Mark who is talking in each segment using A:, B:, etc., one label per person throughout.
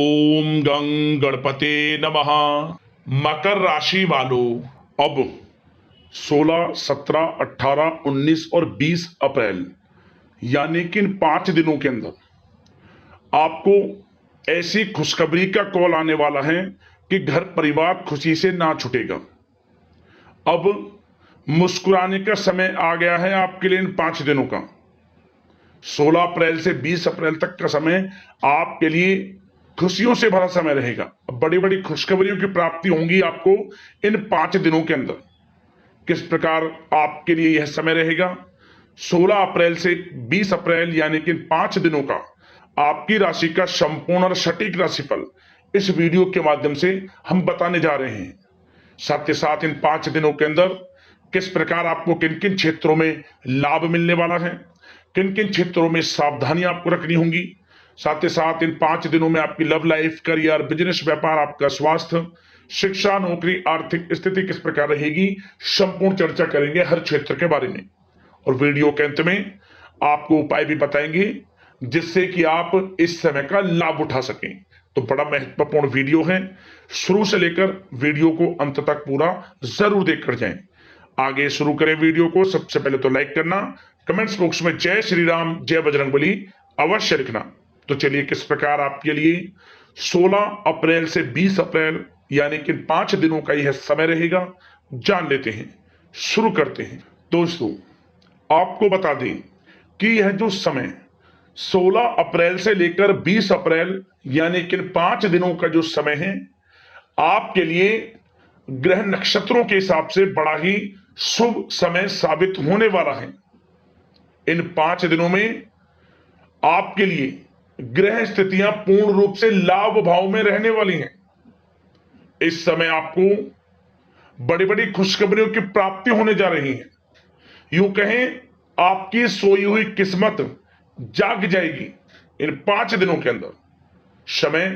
A: ओम गं गणपते नमः। मकर राशि वालों, अब 16, 17, 18, 19 और 20 अप्रैल यानी कि इन 5 दिनों के अंदर आपको ऐसी खुशखबरी का कॉल आने वाला है कि घर परिवार खुशी से ना छूटेगा। अब मुस्कुराने का समय आ गया है आपके लिए इन 5 दिनों का। 16 अप्रैल से 20 अप्रैल तक का समय आपके लिए खुशियों से भरा समय रहेगा। बड़ी बड़ी खुशखबरियों की प्राप्ति होंगी आपको इन 5 दिनों के अंदर। किस प्रकार आपके लिए यह समय रहेगा? 16 अप्रैल से 20 अप्रैल यानी कि इन 5 दिनों का आपकी राशि का संपूर्ण और सटीक राशिफल इस वीडियो के माध्यम से हम बताने जा रहे हैं। साथ ही साथ इन 5 दिनों के अंदर किस प्रकार आपको किन किन क्षेत्रों में लाभ मिलने वाला है, किन किन क्षेत्रों में सावधानी आपको रखनी होगी। साथ ही साथ इन 5 दिनों में आपकी लव लाइफ, करियर, बिजनेस, व्यापार, आपका स्वास्थ्य, शिक्षा, नौकरी, आर्थिक स्थिति किस प्रकार रहेगी, संपूर्ण चर्चा करेंगे हर क्षेत्र के बारे में। और वीडियो के अंत में आपको उपाय भी बताएंगे जिससे कि आप इस समय का लाभ उठा सकें। तो बड़ा महत्वपूर्ण वीडियो है, शुरू से लेकर वीडियो को अंत तक पूरा जरूर देखकर जाएं। आगे शुरू करें वीडियो को। सबसे पहले तो लाइक करना, कमेंट्स बॉक्स में जय श्री राम, जय बजरंगबली अवश्य लिखना। तो चलिए किस प्रकार आपके लिए 16 अप्रैल से 20 अप्रैल यानी कि 5 दिनों का यह समय रहेगा, जान लेते हैं। शुरू करते हैं। दोस्तों, आपको बता दें कि यह जो समय 16 अप्रैल से लेकर 20 अप्रैल यानी कि 5 दिनों का जो समय है, आपके लिए ग्रह नक्षत्रों के हिसाब से बड़ा ही शुभ समय साबित होने वाला है। इन 5 दिनों में आपके लिए ग्रह स्थितियां पूर्ण रूप से लाभ भाव में रहने वाली हैं। इस समय आपको बड़ी बड़ी खुशखबरियों की प्राप्ति होने जा रही है। यूं कहें, आपकी सोई हुई किस्मत जाग जाएगी इन 5 दिनों के अंदर। समय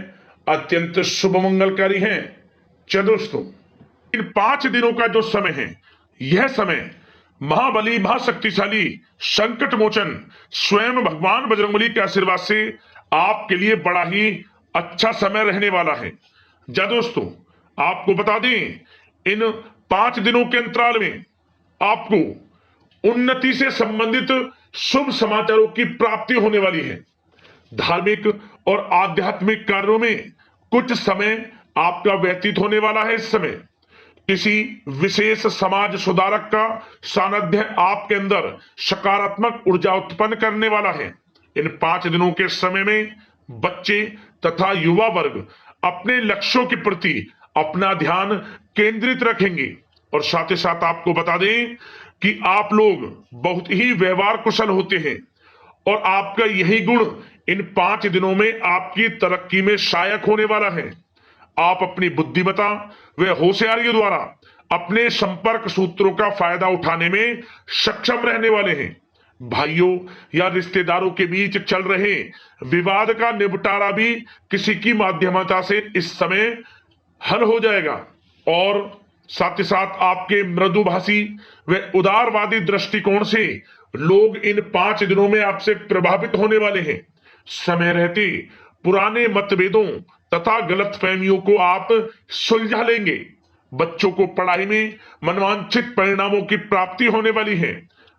A: अत्यंत शुभ मंगलकारी है। चलो दोस्तों, इन 5 दिनों का जो समय है, यह समय महाबली, महाशक्तिशाली, संकट मोचन स्वयं भगवान बजरंगबली के आशीर्वाद से आपके लिए बड़ा ही अच्छा समय रहने वाला है। जा दोस्तों, आपको बता दें, इन 5 दिनों के अंतराल में आपको उन्नति से संबंधित शुभ समाचारों की प्राप्ति होने वाली है। धार्मिक और आध्यात्मिक कार्यों में कुछ समय आपका व्यतीत होने वाला है। इस समय किसी विशेष समाज सुधारक का सानिध्य आपके अंदर सकारात्मक ऊर्जा उत्पन्न करने वाला है। इन 5 दिनों के समय में बच्चे तथा युवा वर्ग अपने लक्ष्यों के प्रति अपना ध्यान केंद्रित रखेंगे। और साथ ही साथ आपको बता दें कि आप लोग बहुत ही व्यवहार कुशल होते हैं और आपका यही गुण इन 5 दिनों में आपकी तरक्की में सहायक होने वाला है। आप अपनी बुद्धिमत्ता व होशियारी द्वारा अपने संपर्क सूत्रों का फायदा उठाने में सक्षम रहने वाले हैं। भाइयों या रिश्तेदारों के बीच चल रहे विवाद का निपटारा भी किसी की माध्यमता से इस समय हल हो जाएगा। और साथ ही साथ आपके मृदुभाषी व उदारवादी दृष्टिकोण से लोग इन 5 दिनों में आपसे प्रभावित होने वाले हैं। समय रहते पुराने मतभेदों तथा गलतफहमियों को आप सुलझा लेंगे। बच्चों को पढ़ाई में मनवांछित परिणामों की प्राप्ति होने वाली है।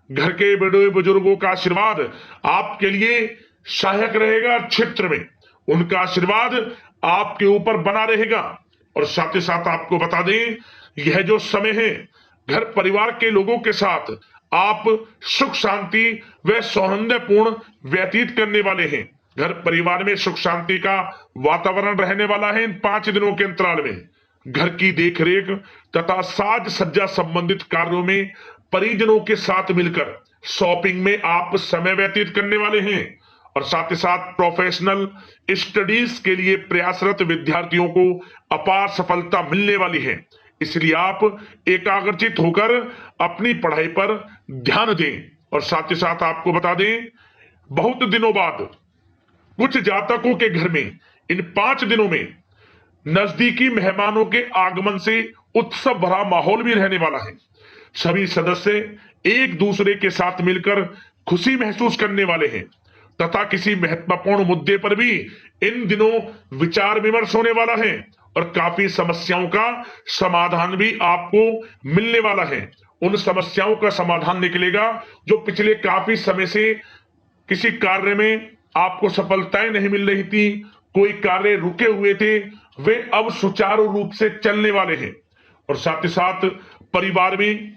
A: घर के बड़े बुजुर्गों का आशीर्वाद आपके लिए सहायक रहेगा। क्षेत्र में उनका आशीर्वाद आपके ऊपर बना रहेगा। और साथ ही साथ आपको बता दें, यह जो समय है, घर परिवार के लोगों के साथ आप सुख शांति व सौहार्दपूर्ण व्यतीत करने वाले हैं। घर परिवार में सुख शांति का वातावरण रहने वाला है। इन 5 दिनों के अंतराल में घर की देखरेख तथा साज सज्जा संबंधित कार्यों में परिजनों के साथ मिलकर शॉपिंग में आप समय व्यतीत करने वाले हैं। और साथ ही साथ प्रोफेशनल स्टडीज के लिए प्रयासरत विद्यार्थियों को अपार सफलता मिलने वाली है। इसलिए आप एकाग्रचित होकर अपनी पढ़ाई पर ध्यान दें। और साथ ही साथ आपको बता दें, बहुत दिनों बाद कुछ जातकों के घर में इन 5 दिनों में नजदीकी मेहमानों के आगमन से उत्सव भरा माहौल भी रहने वाला है। सभी सदस्य एक दूसरे के साथ मिलकर खुशी महसूस करने वाले हैं। तथा किसी महत्वपूर्ण मुद्दे पर भी इन दिनों विचार विमर्श होने वाला है और काफी समस्याओं का समाधान भी आपको मिलने वाला है। उन समस्याओं का समाधान निकलेगा जो पिछले काफी समय से किसी कार्य में आपको सफलताएं नहीं मिल रही थी, कोई कार्य रुके हुए थे, वे अब सुचारू रूप से चलने वाले हैं। और साथ ही साथ परिवार में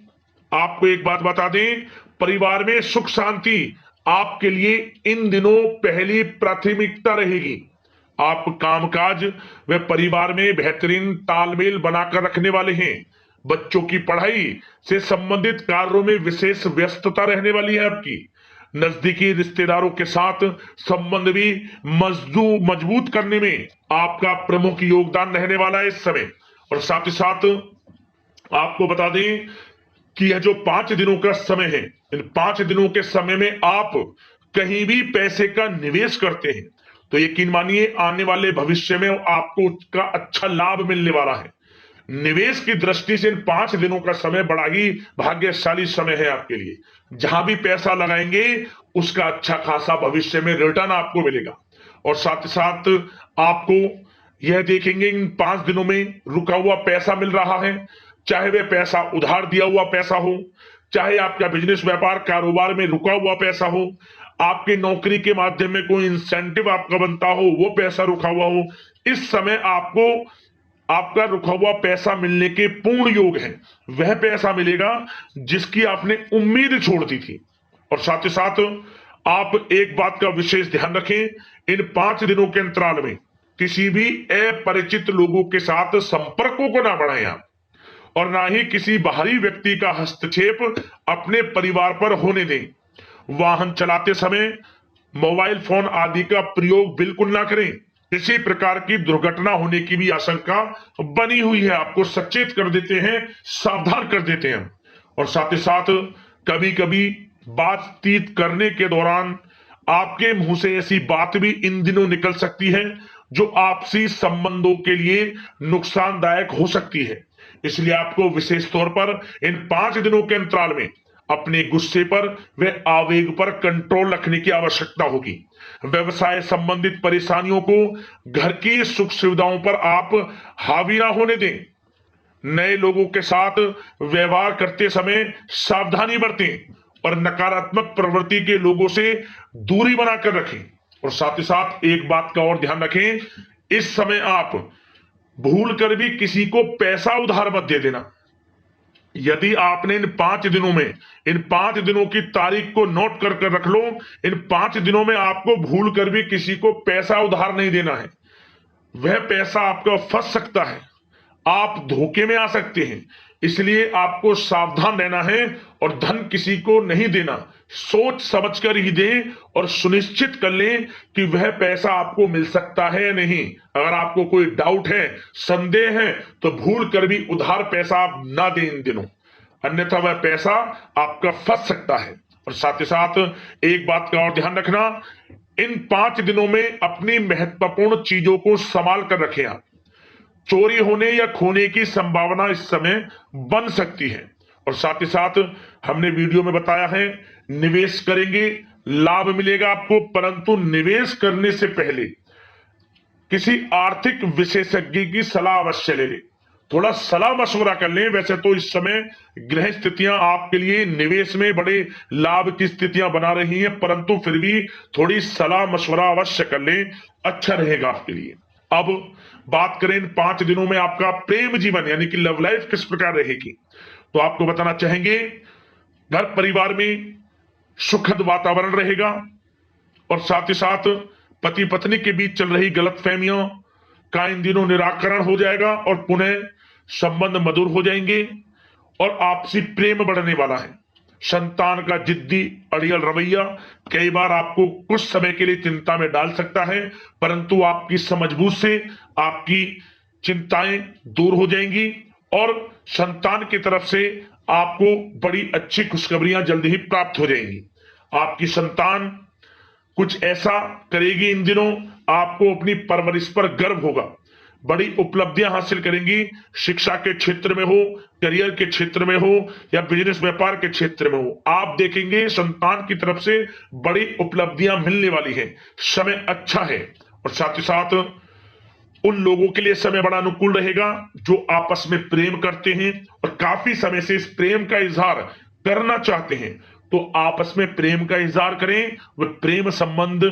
A: आपको एक बात बता दें, परिवार में सुख शांति आपके लिए इन दिनों पहली प्राथमिकता रहेगी। आप कामकाज व परिवार में बेहतरीन तालमेल बनाकर रखने वाले हैं। बच्चों की पढ़ाई से संबंधित कार्यों में विशेष व्यस्तता रहने वाली है आपकी। नजदीकी रिश्तेदारों के साथ संबंध भी मजबूत करने में आपका प्रमुख योगदान रहने वाला है इस समय। और साथ ही साथ आपको बता दें कि यह जो 5 दिनों का समय है, इन 5 दिनों के समय में आप कहीं भी पैसे का निवेश करते हैं तो यकीन मानिए आने वाले भविष्य में आपको उसका अच्छा लाभ मिलने वाला है। निवेश की दृष्टि से इन 5 दिनों का समय बड़ा ही भाग्यशाली समय है आपके लिए। जहां भी पैसा लगाएंगे उसका अच्छा खासा भविष्य में रिटर्न आपको मिलेगा। और साथ ही साथ आपको यह देखेंगे इन 5 दिनों में रुका हुआ पैसा मिल रहा है, चाहे वह पैसा उधार दिया हुआ पैसा हो, चाहे आपका बिजनेस व्यापार कारोबार में रुका हुआ पैसा हो, आपकी नौकरी के माध्यम में कोई इंसेंटिव आपका बनता हो, वो पैसा रुका हुआ हो, इस समय आपको आपका रुका हुआ पैसा मिलने के पूर्ण योग है। वह पैसा मिलेगा जिसकी आपने उम्मीद छोड़ दी थी। और साथ ही साथ आप एक बात का विशेष ध्यान रखें, इन 5 दिनों के अंतराल में किसी भी अपरिचित लोगों के साथ संपर्कों को ना बढ़ाएं आप, और ना ही किसी बाहरी व्यक्ति का हस्तक्षेप अपने परिवार पर होने दें। वाहन चलाते समय मोबाइल फोन आदि का प्रयोग बिल्कुल ना करें। किसी प्रकार की दुर्घटना होने की भी आशंका बनी हुई है, आपको सचेत कर देते हैं, सावधान कर देते हैं। और साथ ही साथ कभी कभी बातचीत करने के दौरान आपके मुंह से ऐसी बात भी इन दिनों निकल सकती है जो आपसी संबंधों के लिए नुकसानदायक हो सकती है। इसलिए आपको विशेष तौर पर इन 5 दिनों के अंतराल में अपने गुस्से पर व आवेग पर कंट्रोल रखने की आवश्यकता होगी। व्यवसाय संबंधित परेशानियों को घर की सुख सुविधाओं पर आप हावी ना होने दें। नए लोगों के साथ व्यवहार करते समय सावधानी बरतें और नकारात्मक प्रवृत्ति के लोगों से दूरी बनाकर रखें। और साथ ही साथ एक बात का और ध्यान रखें, इस समय आप भूल कर भी किसी को पैसा उधार मत दे देना। यदि आपने इन 5 दिनों में इन 5 दिनों की तारीख को नोट कर कर रख लो, इन 5 दिनों में आपको भूल कर भी किसी को पैसा उधार नहीं देना है। वह पैसा आपका फंस सकता है, आप धोखे में आ सकते हैं। इसलिए आपको सावधान रहना है और धन किसी को नहीं देना। सोच समझ कर ही दें और सुनिश्चित कर लें कि वह पैसा आपको मिल सकता है या नहीं। अगर आपको कोई डाउट है, संदेह है, तो भूल कर भी उधार पैसा आप ना दें इन दिनों, अन्यथा वह पैसा आपका फंस सकता है। और साथ ही साथ एक बात का और ध्यान रखना, इन 5 दिनों में अपनी महत्वपूर्ण चीजों को संभाल कर रखें आप। चोरी होने या खोने की संभावना इस समय बन सकती है। और साथ ही साथ हमने वीडियो में बताया है, निवेश करेंगे लाभ मिलेगा आपको, परंतु निवेश करने से पहले किसी आर्थिक विशेषज्ञ की सलाह अवश्य ले लें, थोड़ा सलाह मशवरा कर लें। वैसे तो इस समय ग्रह स्थितियां आपके लिए निवेश में बड़े लाभ की स्थितियां बना रही हैं, परंतु फिर भी थोड़ी सलाह मशवरा अवश्य कर लें, अच्छा रहेगा आपके लिए। अब बात करें इन 5 दिनों में आपका प्रेम जीवन यानी कि लव लाइफ किस प्रकार रहेगी, तो आपको बताना चाहेंगे घर परिवार में सुखद वातावरण रहेगा। और साथ ही साथ पति पत्नी के बीच चल रही गलतफहमियों का इन दिनों निराकरण हो जाएगा और पुनः संबंध मधुर हो जाएंगे और आपसी प्रेम बढ़ने वाला है। संतान का जिद्दी अड़ियल रवैया कई बार आपको कुछ समय के लिए चिंता में डाल सकता है, परंतु आपकी समझबूझ से आपकी चिंताएं दूर हो जाएंगी और संतान की तरफ से आपको बड़ी अच्छी खुशखबरियां जल्दी ही प्राप्त हो जाएंगी। आपकी संतान कुछ ऐसा करेगी इन दिनों, आपको अपनी परवरिश पर गर्व होगा। बड़ी उपलब्धियां हासिल करेंगी। शिक्षा के क्षेत्र में हो, करियर के क्षेत्र में हो या बिजनेस व्यापार के क्षेत्र में हो, आप देखेंगे संतान की तरफ से बड़ी उपलब्धियां मिलने वाली है। समय अच्छा है और साथ ही साथ उन लोगों के लिए समय बड़ा अनुकूल रहेगा जो आपस में प्रेम करते हैं और काफी समय से इस प्रेम का इजहार करना चाहते हैं। तो आपस में प्रेम का इजहार करें। वह प्रेम संबंध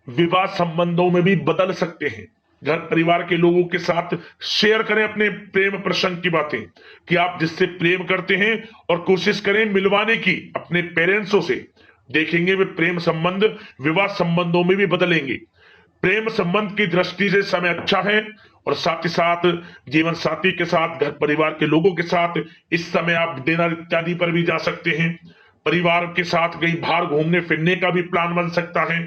A: विवाह संबंधों में भी बदल सकते हैं। घर परिवार के लोगों के साथ शेयर करें अपने प्रेम प्रसंग की बातें कि आप जिससे प्रेम करते हैं और कोशिश करें मिलवाने की अपने पेरेंट्सों से। देखेंगे वे प्रेम संबंध विवाह संबंधों में भी बदलेंगे। प्रेम संबंध की दृष्टि से समय अच्छा है और साथ ही साथ जीवन साथी के साथ, घर परिवार के लोगों के साथ इस समय आप डिनर इत्यादि पर भी जा सकते हैं। परिवार के साथ कहीं बाहर घूमने फिरने का भी प्लान बन सकता है।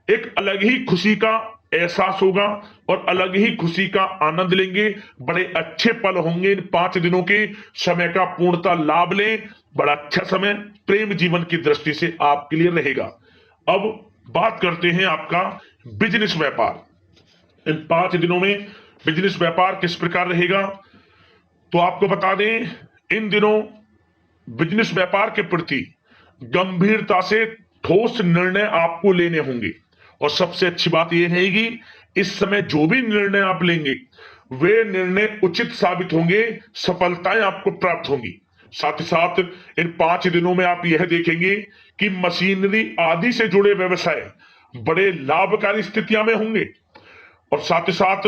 A: एक अलग ही खुशी का एहसास होगा और अलग ही खुशी का आनंद लेंगे। बड़े अच्छे पल होंगे। इन 5 दिनों के समय का पूर्णता लाभ लें। बड़ा अच्छा समय प्रेम जीवन की दृष्टि से आपके लिए रहेगा। अब बात करते हैं आपका बिजनेस व्यापार। इन 5 दिनों में बिजनेस व्यापार किस प्रकार रहेगा, तो आपको बता दें, इन दिनों बिजनेस व्यापार के प्रति गंभीरता से ठोस निर्णय आपको लेने होंगे। और सबसे अच्छी बात यह रहेगी, इस समय जो भी निर्णय आप लेंगे वे निर्णय उचित साबित होंगे, सफलताएं आपको प्राप्त होंगी। साथ ही साथ इन 5 दिनों में आप यह देखेंगे कि मशीनरी आदि से जुड़े व्यवसाय बड़े लाभकारी स्थितियां में होंगे। और साथ ही साथ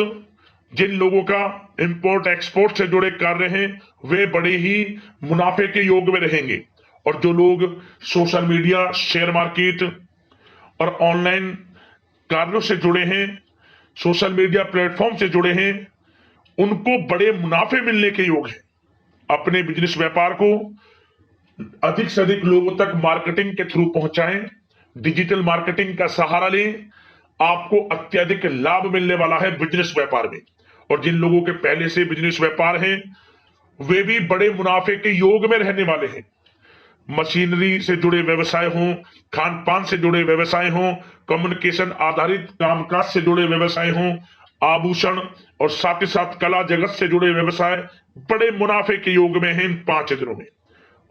A: जिन लोगों का इंपोर्ट एक्सपोर्ट से जुड़े कार्य हैं वे बड़े ही मुनाफे के योग में रहेंगे। और जो लोग सोशल मीडिया, शेयर मार्केट और ऑनलाइन कार्यों से जुड़े हैं, सोशल मीडिया प्लेटफॉर्म से जुड़े हैं, उनको बड़े मुनाफे मिलने के योग हैं। अपने बिजनेस व्यापार को अधिक से अधिक लोगों तक मार्केटिंग के थ्रू पहुंचाएं, डिजिटल मार्केटिंग का सहारा लें। आपको अत्यधिक लाभ मिलने वाला है बिजनेस व्यापार में। और जिन लोगों के पहले से बिजनेस व्यापार है वे भी बड़े मुनाफे के योग में रहने वाले हैं। मशीनरी से जुड़े व्यवसाय हों, खान पान से जुड़े व्यवसाय हों, कम्युनिकेशन आधारित कामकाज से जुड़े व्यवसाय हों, आभूषण और साथ ही साथ कला जगत से जुड़े व्यवसाय बड़े मुनाफे के योग में हैं इन 5 दिनों में।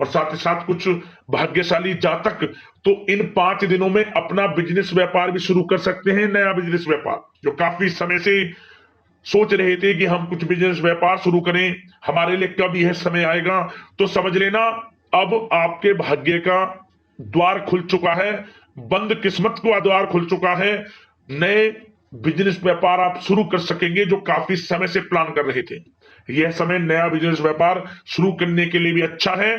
A: और साथ ही साथ कुछ भाग्यशाली जातक तो इन 5 दिनों में अपना बिजनेस व्यापार भी शुरू कर सकते हैं। नया बिजनेस व्यापार जो काफी समय से सोच रहे थे कि हम कुछ बिजनेस व्यापार शुरू करें, हमारे लिए कब यह समय आएगा, तो समझ लेना अब आपके भाग्य का द्वार खुल चुका है। बंद किस्मत का द्वार खुल चुका है। नए बिजनेस व्यापार आप शुरू कर सकेंगे जो काफी समय से प्लान कर रहे थे। यह समय नया बिजनेस व्यापार शुरू करने के लिए भी अच्छा है।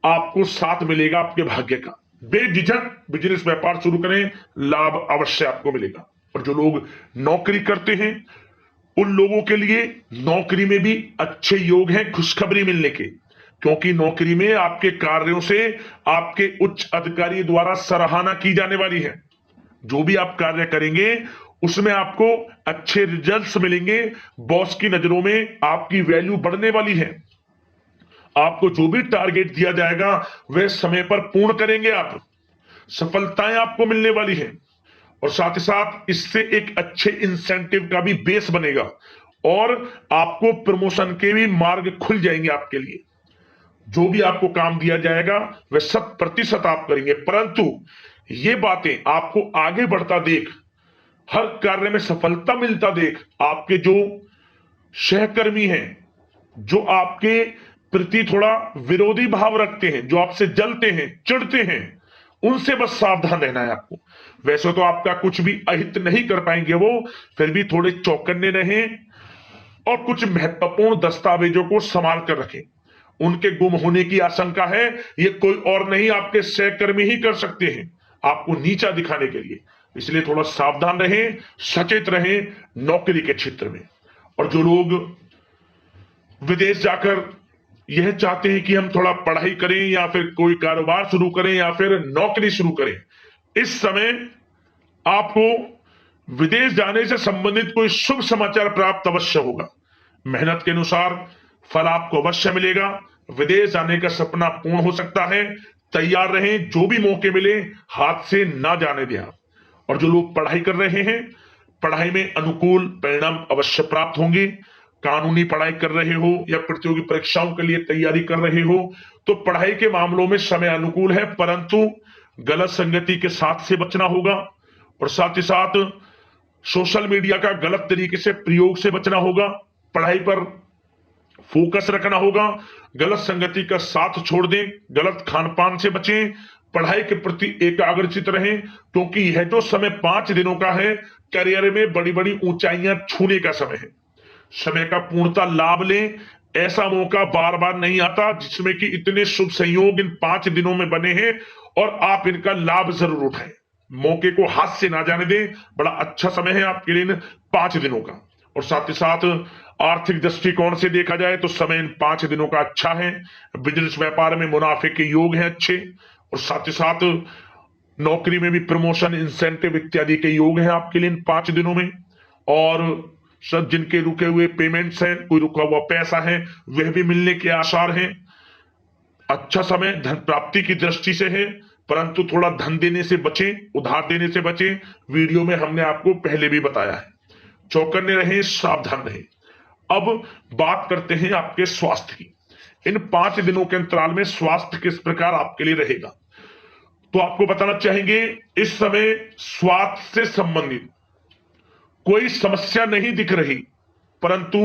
A: आपको साथ मिलेगा आपके भाग्य का। बेझिझक बिजनेस व्यापार शुरू करें, लाभ अवश्य आपको मिलेगा। और जो लोग नौकरी करते हैं उन लोगों के लिए नौकरी में भी अच्छे योग हैं खुशखबरी मिलने के, क्योंकि नौकरी में आपके कार्यों से आपके उच्च अधिकारी द्वारा सराहना की जाने वाली है। जो भी आप कार्य करेंगे उसमें आपको अच्छे रिजल्ट्स मिलेंगे। बॉस की नजरों में आपकी वैल्यू बढ़ने वाली है। आपको जो भी टारगेट दिया जाएगा वह समय पर पूर्ण करेंगे आप। सफलताएं आपको मिलने वाली है। और साथ ही साथ इससे एक अच्छे इंसेंटिव का भी बेस बनेगा और आपको प्रमोशन के भी मार्ग खुल जाएंगे आपके लिए। जो भी आपको काम दिया जाएगा वह 100% आप करेंगे। परंतु ये बातें आपको आगे बढ़ता देख, हर कार्य में सफलता मिलता देख, आपके जो सहकर्मी हैं, जो आपके प्रति थोड़ा विरोधी भाव रखते हैं, जो आपसे जलते हैं, चिढ़ते हैं, उनसे बस सावधान रहना है आपको। वैसे तो आपका कुछ भी अहित नहीं कर पाएंगे वो, फिर भी थोड़े चौकन्ने रहें और कुछ महत्वपूर्ण दस्तावेजों को संभाल कर रखें। उनके गुम होने की आशंका है, ये कोई और नहीं आपके सहकर्मी ही कर सकते हैं आपको नीचा दिखाने के लिए। इसलिए थोड़ा सावधान रहें, सचेत रहें नौकरी के क्षेत्र में। और जो लोग विदेश जाकर यह चाहते हैं कि हम थोड़ा पढ़ाई करें या फिर कोई कारोबार शुरू करें या फिर नौकरी शुरू करें, इस समय आपको विदेश जाने से संबंधित कोई शुभ समाचार प्राप्त अवश्य होगा। मेहनत के अनुसार फल आपको अवश्य मिलेगा। विदेश जाने का सपना पूर्ण हो सकता है। तैयार रहें, जो भी मौके मिले हाथ से ना जाने दें आप। और जो लोग पढ़ाई कर रहे हैं, पढ़ाई में अनुकूल परिणाम अवश्य प्राप्त होंगे। कानूनी पढ़ाई कर रहे हो या प्रतियोगी परीक्षाओं के लिए तैयारी कर रहे हो तो पढ़ाई के मामलों में समय अनुकूल है, परंतु गलत संगति के साथ से बचना होगा और साथ ही साथ सोशल मीडिया का गलत तरीके से प्रयोग से बचना होगा। पढ़ाई पर फोकस रखना होगा, गलत संगति का साथ छोड़ दें, गलत खान पान से बचें, पढ़ाई के प्रति एकाग्रचित रहें, क्योंकि यह जो समय 5 दिनों का है करियर में बड़ी बड़ी ऊंचाइयां छूने का समय है। समय का पूर्णतः लाभ लें, ऐसा मौका बार बार नहीं आता जिसमें कि इतने शुभ संयोग इन 5 दिनों में बने हैं और आप इनका लाभ जरूर उठाएं। मौके को हाथ से ना जाने दें, बड़ा अच्छा समय है आपके लिए इन 5 दिनों का। और साथ ही साथ आर्थिक दृष्टिकोण से देखा जाए तो समय इन 5 दिनों का अच्छा है। बिजनेस व्यापार में मुनाफे के योग हैं अच्छे, और साथ ही साथ नौकरी में भी प्रमोशन, इंसेंटिव इत्यादि के योग हैं आपके लिए इन 5 दिनों में। और सब जिनके रुके हुए पेमेंट्स हैं, कोई रुका हुआ पैसा है, वह भी मिलने के आसार हैं। अच्छा समय धन प्राप्ति की दृष्टि से है, परंतु थोड़ा धन देने से बचें, उधार देने से बचें। वीडियो में हमने आपको पहले भी बताया है। चौकन्ने रहें, सावधान रहें। अब बात करते हैं आपके स्वास्थ्य की। इन 5 दिनों के अंतराल में स्वास्थ्य किस प्रकार आपके लिए रहेगा, तो आपको बताना चाहेंगे इस समय स्वास्थ्य से संबंधित कोई समस्या नहीं दिख रही, परंतु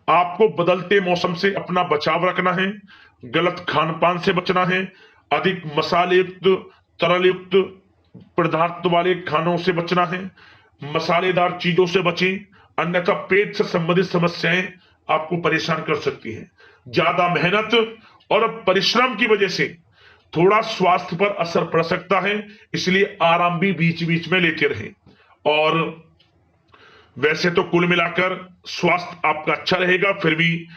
A: आपको बदलते मौसम से अपना बचाव रखना है, गलत खान पान से बचना है, अधिक मसाले युक्त, तरल युक्त पदार्थ वाले खानों से बचना है, मसालेदार चीजों से बचें, अन्यथा पेट से संबंधित समस्याएं आपको परेशान कर सकती हैं। ज्यादा मेहनत और परिश्रम की वजह से थोड़ा स्वास्थ्य पर असर पड़ सकता है, इसलिए आराम भी बीच बीच में लेते रहें। और वैसे तो कुल मिलाकर स्वास्थ्य आपका अच्छा रहेगा, फिर भी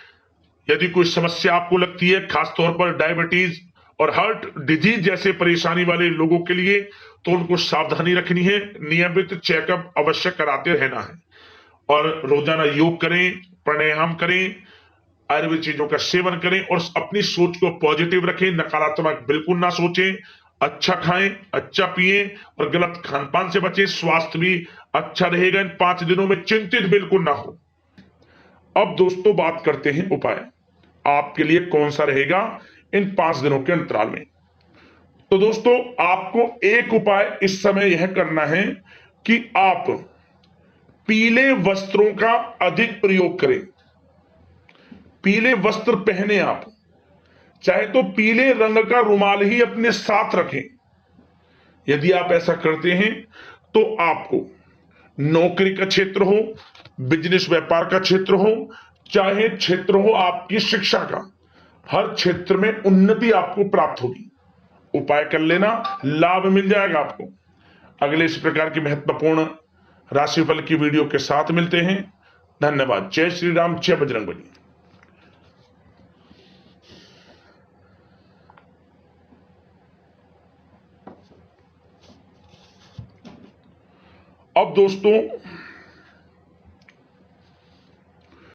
A: यदि कोई समस्या आपको लगती है, खासतौर पर डायबिटीज और हार्ट डिजीज जैसे परेशानी वाले लोगों के लिए, तो उनको सावधानी रखनी है, नियमित चेकअप अवश्य कराते रहना है और रोजाना योग करें, प्राणायाम करें, आयुर्वेद चीजों का सेवन करें और अपनी सोच को पॉजिटिव रखें, नकारात्मक बिल्कुल ना सोचें, अच्छा खाएं, अच्छा पिएं और गलत खान पान से बचें। स्वास्थ्य भी अच्छा रहेगा इन 5 दिनों में, चिंतित बिल्कुल ना हो। अब दोस्तों बात करते हैं उपाय आपके लिए कौन सा रहेगा इन 5 दिनों के अंतराल में। तो दोस्तों आपको एक उपाय इस समय यह करना है कि आप पीले वस्त्रों का अधिक प्रयोग करें। पीले वस्त्र पहने आप, चाहे तो पीले रंग का रुमाल ही अपने साथ रखें। यदि आप ऐसा करते हैं तो आपको नौकरी का क्षेत्र हो, बिजनेस व्यापार का क्षेत्र हो, चाहे क्षेत्र हो आपकी शिक्षा का, हर क्षेत्र में उन्नति आपको प्राप्त होगी। उपाय कर लेना, लाभ मिल जाएगा आपको। अगले इस प्रकार की महत्वपूर्ण राशिफल की वीडियो के साथ मिलते हैं। धन्यवाद। जय श्री राम, जय बजरंगबली। अब दोस्तों